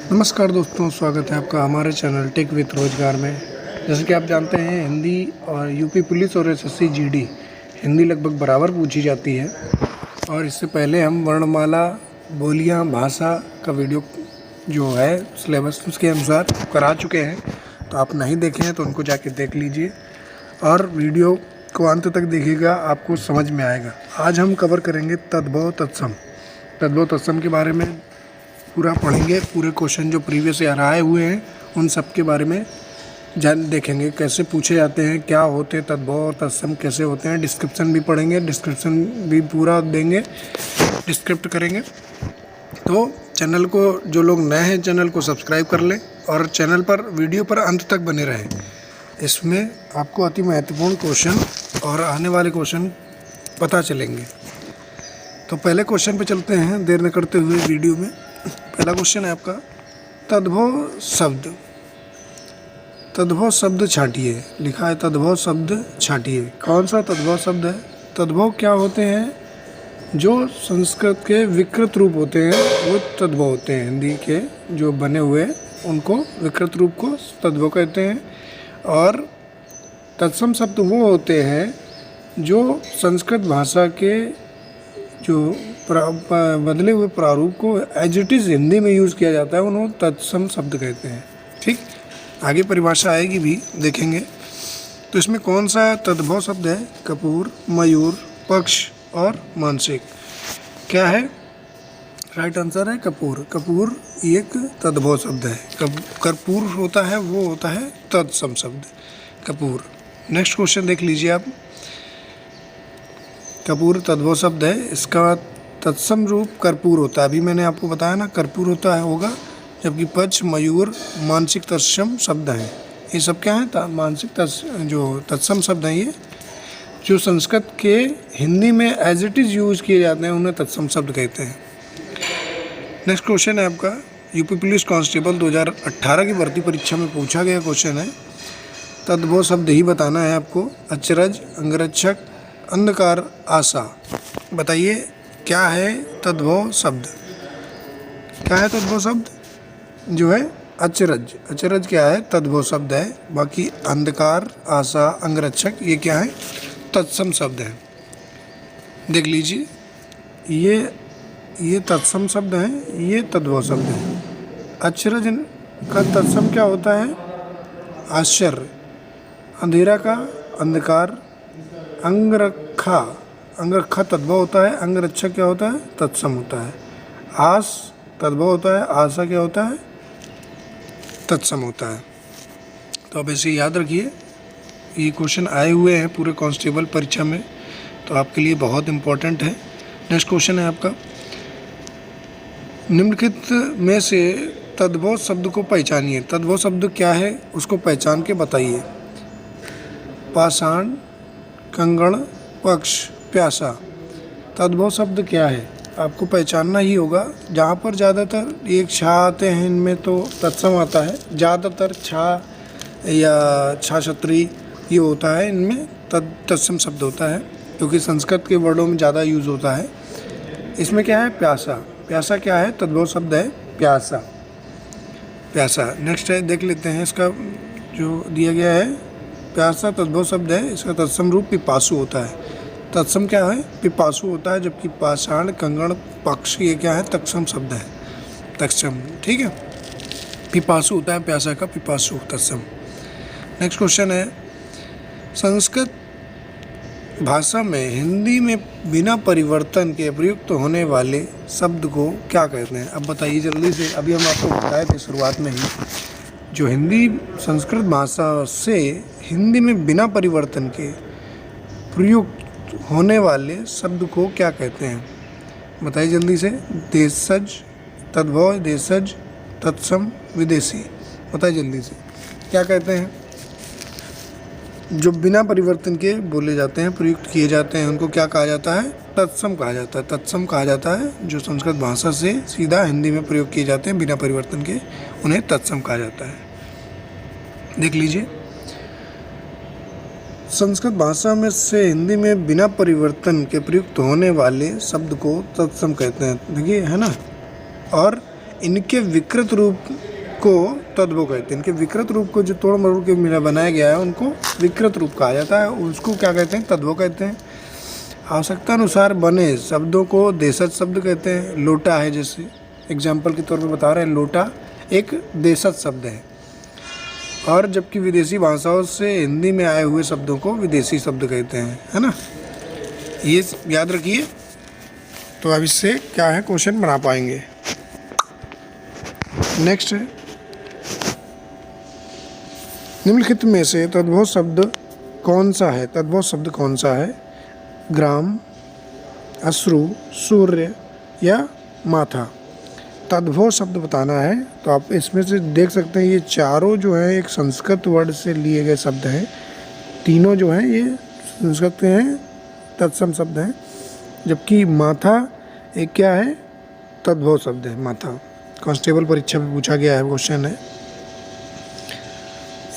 नमस्कार दोस्तों, स्वागत है आपका हमारे चैनल टेक विद रोजगार में। जैसे कि आप जानते हैं, हिंदी और यूपी पुलिस और एसएससी जीडी हिंदी लगभग बराबर पूछी जाती है। और इससे पहले हम वर्णमाला, बोलियां, भाषा का वीडियो जो है सिलेबस उसके अनुसार करा चुके हैं। तो आप नहीं देखे हैं तो उनको जाके देख लीजिए और वीडियो को अंत तक देखिएगा, आपको समझ में आएगा। आज हम कवर करेंगे तद्भव तत्सम। तद्भव तत्सम के बारे में पूरा पढ़ेंगे। पूरे क्वेश्चन जो प्रीवियस ईयर आए हुए हैं उन सब के बारे में देखेंगे, कैसे पूछे जाते हैं, क्या होते हैं तद्भव और तत्सम, कैसे होते हैं। डिस्क्रिप्शन भी पढ़ेंगे, डिस्क्रिप्शन भी पूरा देंगे, डिस्क्रिप्ट करेंगे। तो चैनल को, जो लोग नए हैं चैनल को सब्सक्राइब कर लें और चैनल पर वीडियो पर अंत तक बने रहें। इसमें आपको अति महत्वपूर्ण क्वेश्चन और आने वाले क्वेश्चन पता चलेंगे। तो पहले क्वेश्चन पे चलते हैं देर न करते हुए वीडियो में। पहला क्वेश्चन है आपका, तद्भव शब्द। तद्भव शब्द छांटिए। लिखा है तद्भव शब्द छांटिए। कौन सा तद्भव शब्द है? तद्भव क्या होते हैं? जो संस्कृत के विकृत रूप होते हैं वो तद्भव होते हैं। हिंदी के जो बने हुए उनको विकृत रूप को तद्भव कहते हैं। और तत्सम शब्द वो होते हैं जो संस्कृत भाषा के जो बदले हुए प्रारूप को एज इट इज़ हिंदी में यूज़ किया जाता है, उन्हें तत्सम शब्द कहते हैं। ठीक, आगे परिभाषा आएगी भी, देखेंगे। तो इसमें कौन सा तद्भव शब्द है? कपूर, मयूर, पक्ष और मानसिक। क्या है? राइट आंसर है कपूर। कपूर एक तद्भव शब्द है। कर्पूर होता है, वो होता है तत्सम शब्द, कपूर। नेक्स्ट क्वेश्चन देख लीजिए आप। कपूर तद्भव शब्द है, इसका तत्सम रूप कर्पूर होता है। अभी मैंने आपको बताया ना, कर्पूर होता है होगा, जबकि पक्ष, मयूर, मानसिक तत्सम शब्द हैं। ये सब क्या है? मानसिक जो तत्सम शब्द हैं, ये जो संस्कृत के हिंदी में एज इट इज़ यूज़ किए जाते हैं उन्हें तत्सम शब्द कहते हैं। नेक्स्ट क्वेश्चन है आपका, यूपी पुलिस कांस्टेबल 2018 की भर्ती परीक्षा में पूछा गया क्वेश्चन है। तद्भव शब्द ही बताना है आपको। अचरज, अंगरक्षक, अंधकार, आशा। बताइए क्या है तद्भव शब्द? क्या है तद्भव शब्द? जो है अचरज। अचरज क्या है? तद्भव शब्द है। बाकी अंधकार, आशा, अंगरक्षक ये क्या है? तत्सम शब्द है। देख लीजिए, ये तत्सम शब्द हैं, ये तद्भव शब्द है। अचरज का तत्सम क्या होता है? आश्चर्य। अंधेरा का अंधकार। अंगरखा, अंगरखा तद्भव होता है। अंगरक्षक क्या होता है? तत्सम होता है। आस तद्भव होता है। आशा क्या होता है? तत्सम होता है। तो अब ऐसे याद रखिए, ये क्वेश्चन आए हुए हैं पूरे कांस्टेबल परीक्षा में, तो आपके लिए बहुत इम्पोर्टेंट है। नेक्स्ट क्वेश्चन है आपका, निम्नलिखित में से तद्भव शब्द को पहचानिए। तद्भव शब्द क्या है उसको पहचान के बताइए। पाषाण, कंगण, पक्ष, प्यासा। तद्भव शब्द क्या है आपको पहचानना ही होगा। जहाँ पर ज़्यादातर एक छा आते हैं इनमें तो तत्सम आता है। ज़्यादातर छा या छा छत्री ये होता है, इनमें तत्सम शब्द होता है, क्योंकि संस्कृत के वर्डों में ज़्यादा यूज़ होता है। इसमें क्या है? प्यासा। प्यासा क्या है? तद्भव शब्द है प्यासा। प्यासा। नेक्स्ट है, देख लेते हैं इसका जो दिया गया है। प्यासा तद्भव शब्द है, इसका तत्सम रूप पिपासु होता है। तत्सम क्या है? पिपासु होता है, जबकि पाषाण, कंगण, पक्ष ये क्या है? तत्सम शब्द है, तत्सम। ठीक है, पिपासु होता है प्यासा का, पिपासु तत्सम। नेक्स्ट क्वेश्चन है, संस्कृत भाषा में हिंदी में बिना परिवर्तन के प्रयुक्त होने वाले शब्द को क्या कहते हैं? अब बताइए जल्दी से। अभी हम आपको बताए थे शुरुआत में ही, जो हिंदी संस्कृत भाषा से हिंदी में बिना परिवर्तन के प्रयुक्त होने वाले शब्द को क्या कहते हैं? बताइए जल्दी से। देशज, तद्भव, देशज, तत्सम, विदेशी। बताइए जल्दी से, क्या कहते हैं? जो बिना परिवर्तन के बोले जाते हैं, प्रयुक्त किए जाते हैं, उनको क्या कहा जाता है? तत्सम कहा जाता है। तत्सम कहा जाता है जो संस्कृत भाषा से सीधा हिंदी में प्रयोग किए जाते हैं बिना परिवर्तन के, उन्हें तत्सम कहा जाता है। देख लीजिए, संस्कृत भाषा में से हिंदी में बिना परिवर्तन के प्रयुक्त होने वाले शब्द को तत्सम कहते हैं। देखिए, है ना। और इनके विकृत रूप को तद्भव कहते हैं। इनके विकृत रूप को जो तोड़ मरोड़ के मिला बनाया गया है उनको विकृत रूप कहा जाता है, उसको क्या कहते हैं? तद्भव कहते हैं। आवश्यकता अनुसार बने शब्दों को देशज शब्द कहते हैं। लोटा है, जैसे एग्जाम्पल के तौर पे बता रहे हैं, लोटा एक देशज शब्द है। और जबकि विदेशी भाषाओं से हिंदी में आए हुए शब्दों को विदेशी शब्द कहते हैं, है ना। ये याद रखिए, तो अब इससे क्या है क्वेश्चन बना पाएंगे। नेक्स्ट है, निम्नलिखित में से तद्भव शब्द कौन सा है? तद्भव शब्द कौन सा है? ग्राम, अश्रु, सूर्य या माथा। तद्भव शब्द बताना है। तो आप इसमें से देख सकते हैं ये चारों जो है एक संस्कृत वर्ड से लिए गए शब्द हैं। तीनों जो हैं ये संस्कृत के हैं, तत्सम शब्द हैं। जबकि माथा एक क्या है? तद्भव शब्द है। माथा कांस्टेबल परीक्षा में पूछा गया है, क्वेश्चन है,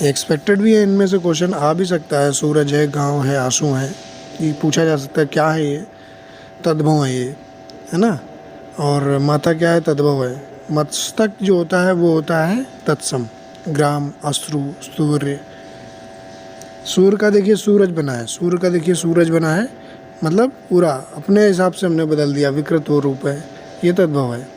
एक्सपेक्टेड भी है। इनमें से क्वेश्चन आ भी सकता है। सूरज है, गांव है, आंसू है, ये पूछा जा सकता है क्या है ये? तद्भव है ये, है ना। और माथा क्या है? तद्भव है। मस्तक जो होता है वो होता है तत्सम। ग्राम, अश्रु, सूर्य। सूर्य का देखिए सूरज बना है, सूर्य का देखिए सूरज बना है, मतलब पूरा अपने हिसाब से हमने बदल दिया, विकृत हो रूप है, ये तद्भव है।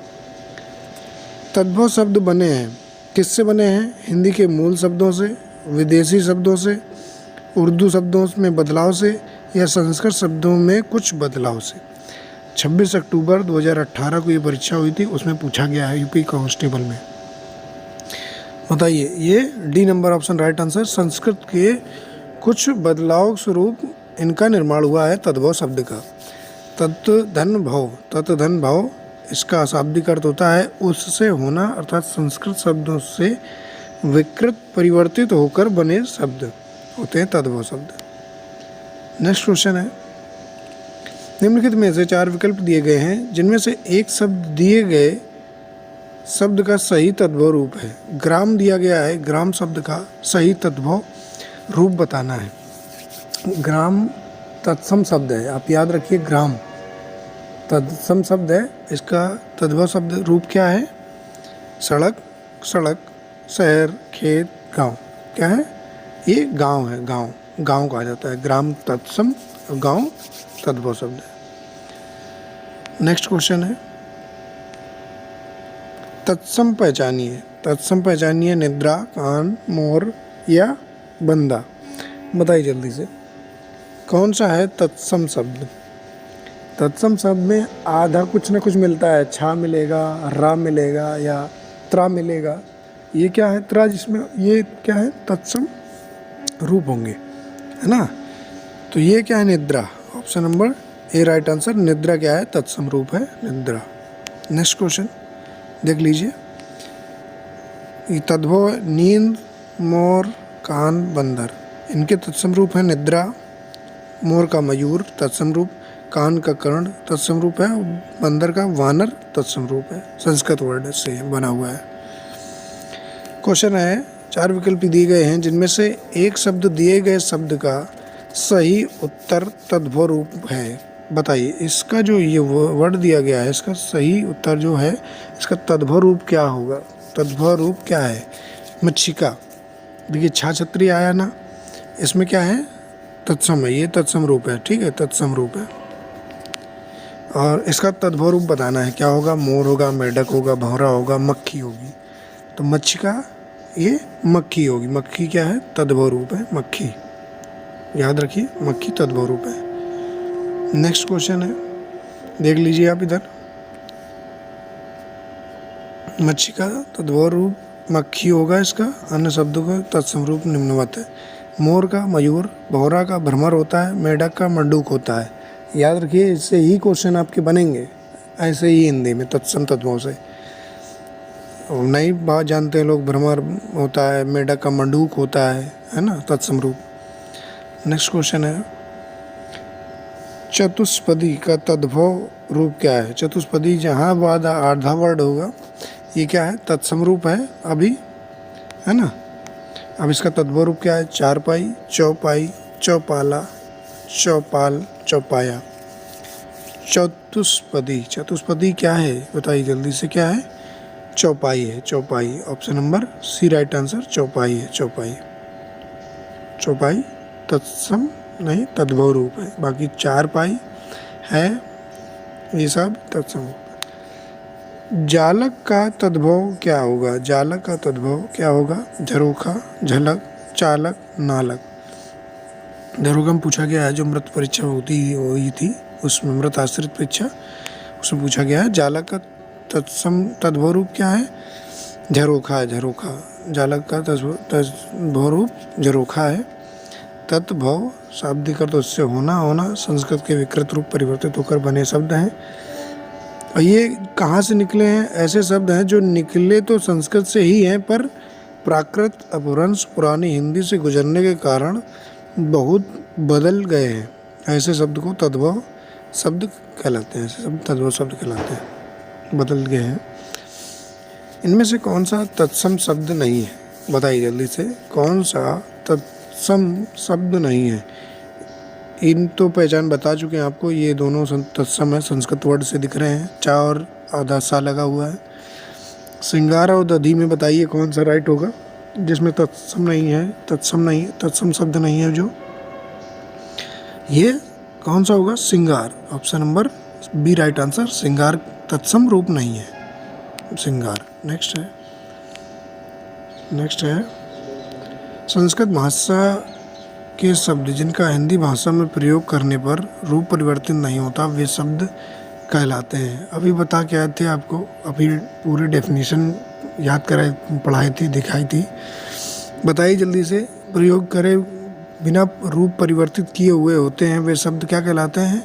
तद्भव शब्द बने हैं, किससे बने हैं? हिंदी के मूल शब्दों से, विदेशी शब्दों से, उर्दू शब्दों में बदलाव से, या संस्कृत शब्दों में कुछ बदलाव से। 26 अक्टूबर 2018 को ये परीक्षा हुई थी, उसमें पूछा गया है यूपी कांस्टेबल में। बताइए, ये D number option right answer. Sanskrit के कुछ बदलाव स्वरूप इनका निर्माण हुआ है तद्भव शब्द का। तत्धन भव, तत्धन भव इसका शाब्दिक अर्थ होता है उससे होना, अर्थात संस्कृत शब्दों से विकृत परिवर्तित होकर बने शब्द होते हैं तद्भव शब्द। नेक्स्ट क्वेश्चन है, निम्नलिखित में से 4 विकल्प दिए गए हैं जिनमें से एक शब्द दिए गए शब्द का सही तद्भव रूप है। ग्राम दिया गया है, ग्राम शब्द का सही तद्भव रूप बताना है। ग्राम तत्सम शब्द है, आप याद रखिए, ग्राम तत्सम शब्द है, इसका तद्भव शब्द रूप क्या है? सड़क, सड़क, शहर, खेत, गांव। क्या है ये? गांव है, गांव, गांव कहा जाता है। ग्राम तत्सम, गांव तद्भव शब्द है। नेक्स्ट क्वेश्चन है, तत्सम पहचानिए। तत्सम पहचानिए, निद्रा, कान, मोर या बंदा। बताइए जल्दी से, कौन सा है तत्सम शब्द? तत्सम शब्द में आधा कुछ ना कुछ मिलता है, छा मिलेगा, रा मिलेगा या त्रा मिलेगा। ये क्या है? त्रा, जिसमें ये क्या है? तत्सम रूप होंगे, है ना। तो ये क्या है? निद्रा। Option number A right answer. निद्रा क्या है? तत्सम रूप है, निद्रा। नेक्स्ट क्वेश्चन देख लीजिए, ये तद्भव नींद, मोर, कान, बंदर, इनके तत्सम रूप है निद्रा। मोर का मयूर तत्सम रूप, कान का कर्ण तत्सम रूप है, बंदर का वानर तत्सम रूप है। संस्कृत वर्ड से बना हुआ है। क्वेश्चन है, 4 विकल्प दिए गए हैं जिनमें से एक शब्द दिए गए शब्द का सही उत्तर तद्भव रूप है। बताइए, इसका जो ये वर्ड दिया गया है, इसका सही उत्तर जो है, इसका तद्भव रूप क्या होगा? तद्भव रूप क्या है? मच्छिका। देखिए छा छत्री आया ना, इसमें क्या है? तत्सम है, ये तत्सम रूप है, ठीक है, तत्सम रूप है। और इसका तद्भव रूप बताना है, क्या होगा? मोर होगा, मेढक होगा, भंवरा होगा, मक्खी होगी। तो मच्छिका ये मक्खी होगी। मक्खी क्या है? तद्भव रूप है, मक्खी। याद रखिए, मक्खी तद्भव रूप है। नेक्स्ट क्वेश्चन है, देख लीजिए आप इधर, मच्छी का तद्भव रूप मक्खी होगा, इसका अन्य शब्दों का तत्सम रूप निम्नवत है। मोर का मयूर, भौरा का भ्रमर होता है, मेढक का मंडूक होता है। याद रखिए, इससे ही क्वेश्चन आपके बनेंगे, ऐसे ही हिंदी में तत्सम तद्भव से। नई बात जानते हैं लोग, भ्रमर होता है, मेढक का मंडूक होता है ना, तत्सम रूप। नेक्स्ट क्वेश्चन है, चतुष्पदी का तद्भव रूप क्या है? चतुष्पदी जहाँ बाद आधा वर्ड होगा, ये क्या है? तत्सम रूप है अभी, है ना। अब इसका तद्भव रूप क्या है? चारपाई, चौपाई, चौपाला, चौपाल, चौपाया। चतुष्पदी, चतुष्पदी क्या है? बताइए जल्दी से, क्या है? चौपाई है, चौपाई। Option number C right answer, चौपाई है, चौपाई। चौपाई तत्सम नहीं तद्भव रूप है, बाकी चार पाई है ये सब तत्सम। जालक का तद्भव क्या होगा? जालक का तद्भव क्या होगा? झरोखा, झलक, चालक, नालक। झरोखा में पूछा गया है, जो मृत परीक्षा हुई थी उसमें, मृत आश्रित परीक्षा, उसमें पूछा गया है जालक का तद्भव रूप क्या है? झरोखा है, झरोखा। जालक का तद्भव रूप झरोखा है। तद्भव शाब्दिक अर्थ उससे होना, होना संस्कृत के विकृत रूप परिवर्तित होकर बने शब्द हैं। और ये कहाँ से निकले हैं? ऐसे शब्द हैं जो निकले तो संस्कृत से ही हैं, पर प्राकृत अपभ्रंश पुरानी हिंदी से गुजरने के कारण बहुत बदल गए हैं। ऐसे शब्द को तद्भव शब्द कहलाते हैं, ऐसे शब्द तद्भव शब्द कहलाते हैं, बदल गए हैं। इनमें से कौन सा तत्सम शब्द नहीं है? बताइए जल्दी से, कौन सा तत्सम शब्द नहीं है? इन तो पहचान बता चुके हैं आपको, ये दोनों तत्सम है, संस्कृत वर्ड से दिख रहे हैं, चा और आधा सा लगा हुआ है। श्रृंगार और दधी में बताइए कौन सा राइट होगा जिसमें तत्सम नहीं है, तत्सम शब्द नहीं है जो, ये कौन सा होगा? श्रृंगार। Option number B right answer, श्रृंगार तत्सम रूप नहीं है, श्रृंगार। नेक्स्ट है संस्कृत भाषा के शब्द जिनका हिंदी भाषा में प्रयोग करने पर रूप परिवर्तन नहीं होता, वे शब्द कहलाते हैं। अभी बता के आए थे आपको, अभी पूरी डेफिनेशन याद कराई, पढ़ाई थी, दिखाई थी। बताइए जल्दी से, प्रयोग करे बिना रूप परिवर्तित किए हुए होते हैं, वे शब्द क्या कहलाते हैं?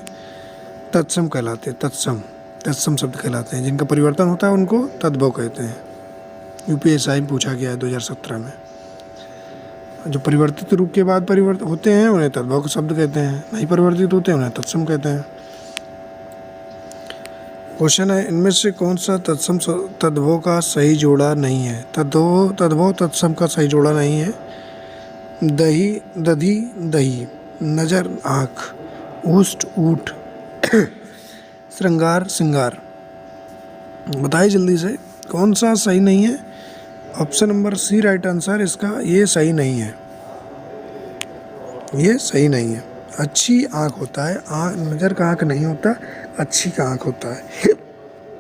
तत्सम कहलाते हैं, तत्सम शब्द कहलाते हैं। जिनका परिवर्तन होता है उनको तद्भव कहते हैं। यूपीएसआई में पूछा गया है 2017 में। जो परिवर्तित रूप के बाद परिवर्तित होते हैं उन्हें तद्भव शब्द कहते हैं, नहीं परिवर्तित होते हैं उन्हें तत्सम कहते हैं। क्वेश्चन है, इनमें से कौन सा तत्सम तद्भव का सही जोड़ा नहीं है? तद्भव तत्सम का सही जोड़ा नहीं है। दही, दधी, दही, नजर, आँख, ऊष्ट, ऊठ, श्रृंगार, श्रृंगार। बताइए जल्दी से कौन सा सही नहीं है? Option number C right answer इसका, ये सही नहीं है, ये सही नहीं है। अच्छी आँख होता है, नज़र का आँख नहीं होता, अच्छी का आँख होता है।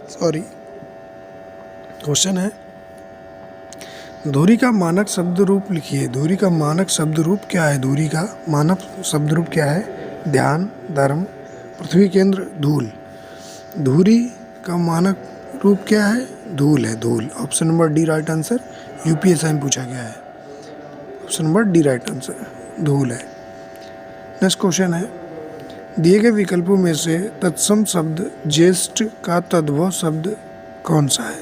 सॉरी। क्वेश्चन है, धुरी का मानक शब्द रूप लिखिए। धुरी का मानक शब्द रूप क्या है? धुरी का मानक शब्द रूप क्या है? ध्यान, धर्म, पृथ्वी केंद्र, धूल। धुरी का मानक रूप क्या है? धूल है, धूल। Option number D right answer, UPSI में पूछा गया है। Option number D right answer, धूल है। नेक्स्ट क्वेश्चन है, दिए गए विकल्पों में से तत्सम शब्द ज्येष्ठ का तद्भव शब्द कौन सा है?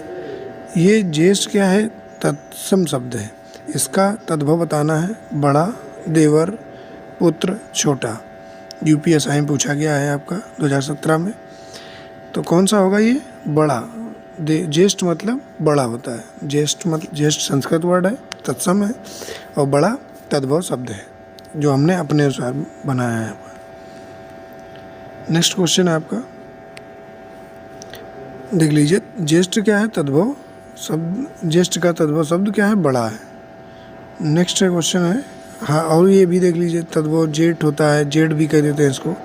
ये ज्येष्ठ क्या है? तत्सम शब्द है। इसका तद्भव बताना है। बड़ा, देवर, पुत्र, छोटा। यूपीएसआई में पूछा गया है आपका 2017 में। तो कौन सा होगा ये? बड़ा। ज्येष्ठ मतलब बड़ा होता है। ज्येष्ठ संस्कृत वर्ड है, तत्सम है, और बड़ा तद्भव शब्द है जो हमने अपने अनुसार बनाया है। नेक्स्ट क्वेश्चन है आपका, देख लीजिए। ज्येष्ठ क्या है? तद्भव शब्द। ज्येष्ठ का तद्भव शब्द क्या है? बड़ा है। नेक्स्ट क्वेश्चन है, हाँ, और ये भी देख लीजिए, तद्भव जेठ होता है, जेठ भी कह देते हैं इसको।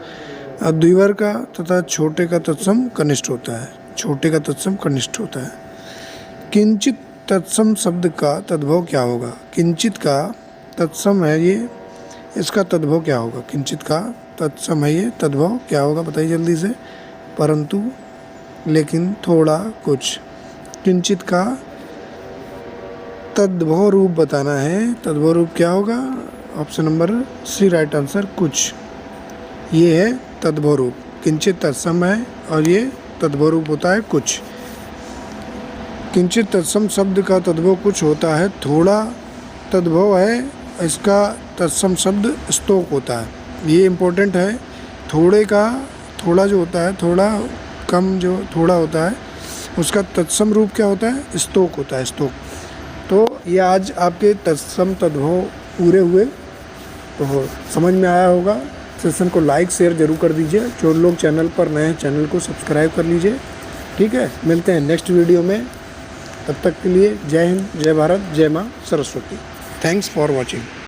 अब द्विवर का तथा छोटे का तत्सम कनिष्ठ होता है, छोटे का तत्सम कनिष्ठ होता है। किंचित तत्सम शब्द का तद्भव क्या होगा? किंचित का तत्सम है ये, इसका तद्भव क्या होगा? किंचित का तत्सम है ये, तद्भव क्या होगा? बताइए जल्दी से। परंतु, लेकिन, थोड़ा, कुछ। किंचित का तद्भव रूप बताना है। तद्भव रूप क्या होगा? Option number C right answer, कुछ। ये है तद्भव रूप। किंचित तत्सम है और ये तद्भव रूप होता है कुछ। किंचित तत्सम शब्द का तद्भव कुछ होता है। थोड़ा तद्भव है, इसका तत्सम शब्द स्तोक होता है। ये इम्पोर्टेंट है। थोड़े का, थोड़ा जो होता है, थोड़ा कम जो थोड़ा होता है, उसका तत्सम रूप क्या होता है? स्तोक होता है, स्तोक। तो ये आज आपके तत्सम तद्भव पूरे हुए, तो समझ में आया होगा। सेशन को लाइक शेयर जरूर कर दीजिए। जो लोग चैनल पर नए हैं, चैनल को सब्सक्राइब कर लीजिए। ठीक है, मिलते हैं नेक्स्ट वीडियो में। तब तक के लिए जय हिंद, जय भारत, जय माँ सरस्वती। Thanks for watching.